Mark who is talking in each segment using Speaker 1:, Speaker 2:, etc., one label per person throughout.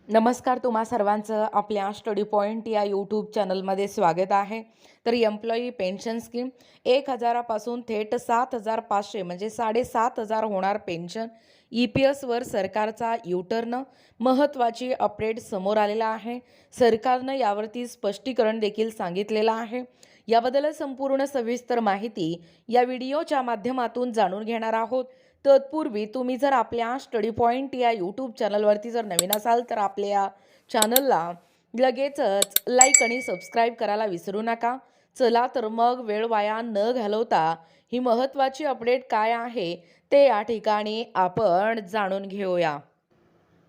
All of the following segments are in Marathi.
Speaker 1: नमस्कार, तुम्हा सर्वांचं आपल्या स्टडी पॉईंट या यूट्यूब चॅनलमध्ये स्वागत आहे. तर एम्प्लॉई पेन्शन स्कीम 1,000पासून थेट 7,500 म्हणजे 7,500 होणार पेन्शन. EPSवर सरकारचा युटर्न, महत्त्वाची अपडेट समोर आलेला आहे. सरकारनं यावरती स्पष्टीकरण देखील सांगितलेलं आहे. याबद्दल संपूर्ण सविस्तर माहिती या व्हिडिओच्या माध्यमातून जाणून घेणार आहोत. तत्पूर्वी तुम्ही जर आपल्या स्टडी पॉईंट या यूट्यूब चॅनलवरती जर नवीन असाल तर आपल्या चॅनलला लगेचच लाईक आणि सबस्क्राईब करायला विसरू नका. चला तर मग वेळ वाया न घालवता ही महत्त्वाची अपडेट काय आहे ते या ठिकाणी आपण जाणून घेऊया.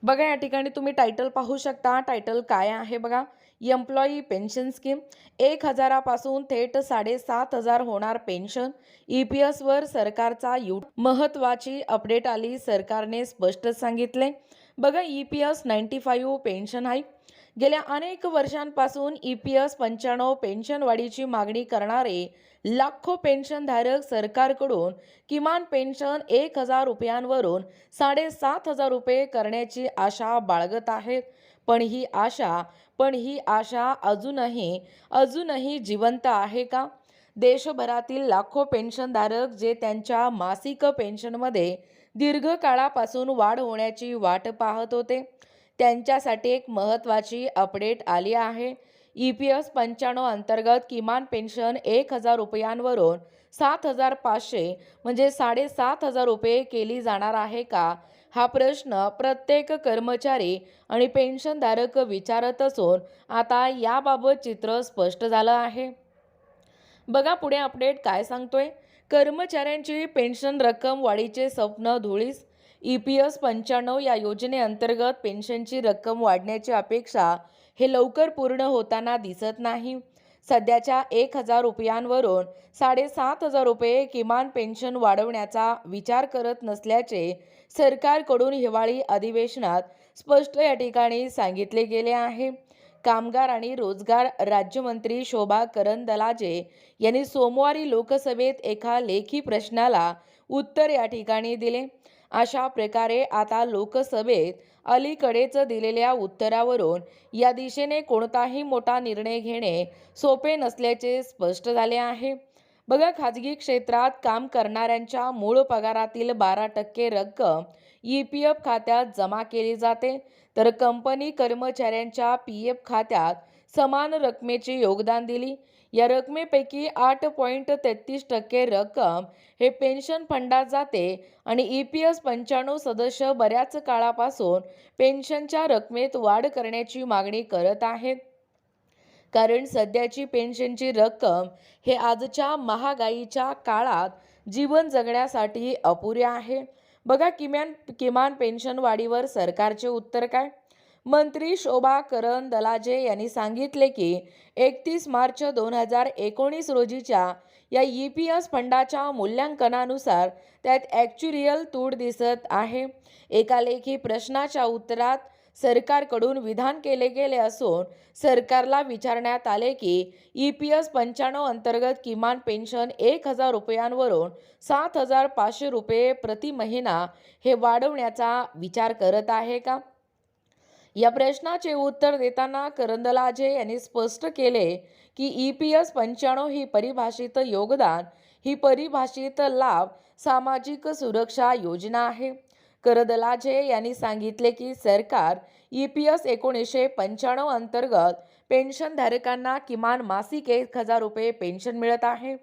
Speaker 1: बघा, या ठिकाणी तुम्ही टायटल पाहू शकता. टायटल काय आहे बघा, एम्प्लॉई पेन्शन स्कीम 1,000पासून थेट 7,500 होणार पेन्शन. EPSवर सरकारचा महत्त्वाची अपडेट आली. सरकारने स्पष्ट सांगितले. बघा, EPS 95 पेन्शन हाईक. गेल्या अनेक वर्षांपासून EPS 95 पेन्शन वाढीची मागणी करणारे लाखो पेन्शनधारक सरकारकडून किमान पेन्शन 1,000 रुपयांवरून 7,500 रुपये करण्याची आशा बाळगत आहेत. पण ही आशा अजूनही जिवंत आहे का? देशभरातील लाखो पेन्शनधारक जे त्यांच्या मासिक पेन्शनमध्ये दीर्घकाळापासून वाढ होण्याची वाट पाहत होते, त्यांच्यासाठी एक महत्त्वाची अपडेट आली आहे. EPS 95 अंतर्गत किमान पेन्शन 1,000 रुपयांवरून 7,500 म्हणजे 7,500 रुपये केली जाणार आहे का? हा प्रश्न प्रत्येक कर्मचारी आणि पेन्शनधारक विचारत असून आता याबाबत चित्र स्पष्ट झालं आहे. बघा, पुढे अपडेट काय सांगतोय. कर्मचाऱ्यांची पेन्शन रक्कम वाढीचे स्वप्न धुळीस. EPS 95 या योजनेअंतर्गत पेन्शनची रक्कम वाढण्याची अपेक्षा हे लवकर पूर्ण होताना दिसत नाही. सध्याच्या 1,000 रुपयांवरून 7,500 रुपये किमान पेन्शन वाढवण्याचा विचार करत नसल्याचे सरकारकडून हिवाळी अधिवेशनात स्पष्ट या ठिकाणी सांगितले गेले आहे. कामगार आणि रोजगार राज्यमंत्री शोभा करंदलाजे यांनी सोमवारी लोकसभेत एका लेखी प्रश्नाला उत्तर या ठिकाणी दिले. अशा प्रकारे आता लोकसभेत अलीकडेच दिलेल्या उत्तरावरून या दिशेने कोणताही मोठा निर्णय घेणे सोपे नसल्याचे स्पष्ट झाले आहे. बघा, खाजगी क्षेत्रात काम करणाऱ्यांच्या मूळ पगारातील 12% रक्कम EPF खात्यात जमा केली जाते, तर कंपनी कर्मचाऱ्यांच्या PF खात्यात समान रकमेचे योगदान दिली. या रकमेपैकी 8.33% रक्कम हे पेन्शन फंडात जाते आणि EPS 95 सदस्य बऱ्याच काळापासून पेन्शनच्या रकमेत वाढ करण्याची मागणी करत आहेत. कारण सध्याची पेन्शनची रक्कम हे आजच्या महागाईच्या काळात जीवन जगण्यासाठी अपुरे आहे. बघा, किमान पेन्शन वाढीवर सरकारचे उत्तर काय. मंत्री शोभा करंदलाजे यांनी सांगितले की 31 मार्च 2019 रोजीच्या या EPS फंडाच्या मूल्यांकनानुसार त्यात ॲक्च्युरियल तूट दिसत आहे. एका लेखी प्रश्नाच्या उत्तरात सरकारकडून विधान केले गेले असून सरकारला विचारण्यात आले की EPS 95 अंतर्गत किमान पेन्शन 1,000 रुपयांवरून 7,500 रुपये प्रति महिना हे वाढवण्याचा विचार करत आहे का? या प्रश्नाचे उत्तर देताना करंदलाजे यांनी स्पष्ट केले की EPS 95 ही परिभाषित योगदान, ही परिभाषित लाभ सामाजिक सुरक्षा योजना आहे. करंदलाजे यांनी सांगितले की सरकार EPS 1995 अंतर्गत पेन्शनधारकांना किमान मासिक 1,000 रुपये पेन्शन मिळत आहे,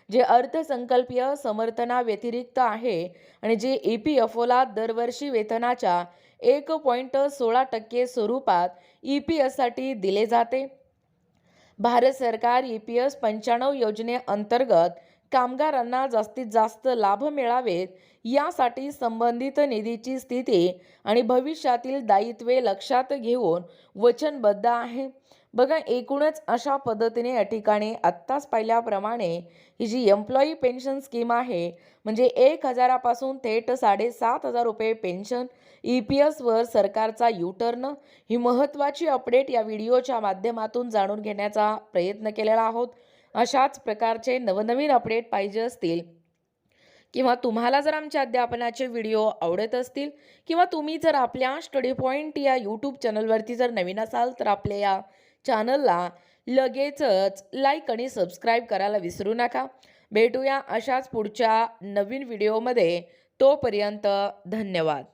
Speaker 1: जे अर्थसंकल्पीय समर्थनाव्यतिरिक्त आहे आणि जे EPFOला दरवर्षी वेतनाच्या 1.16% स्वरूपात EPS साठी दिले जाते. भारत सरकार EPS 95 योजनेअंतर्गत कामगारांना जास्तीत जास्त लाभ मिळावेत यासाठी संबंधित निधीची स्थिती आणि भविष्यातील दायित्वे लक्षात घेऊन वचनबद्ध आहे. बघा, एकूणच अशा पद्धतीने या ठिकाणी आत्ताच पाहिल्याप्रमाणे ही जी एम्प्लॉई पेन्शन स्कीम आहे, म्हणजे 1,000पासून थेट 7,500 रुपये पेन्शन, EPSवर सरकारचा युटर्न, ही महत्त्वाची अपडेट या व्हिडिओच्या माध्यमातून जाणून घेण्याचा प्रयत्न केलेला आहोत. अशाच प्रकारचे नवनवीन अपडेट पाहिजे असतील किंवा तुम्हाला जर आमच्या अध्यापनाचे व्हिडिओ आवडत असतील किंवा तुम्ही जर आपल्या स्टडी पॉईंट या यूट्यूब चॅनलवरती जर नवीन असाल तर आपल्या या चॅनलला लगेचच लाईक आणि सबस्क्राईब करायला विसरू नका. भेटूया अशाच पुढच्या नवीन व्हिडिओमध्ये. तोपर्यंत धन्यवाद.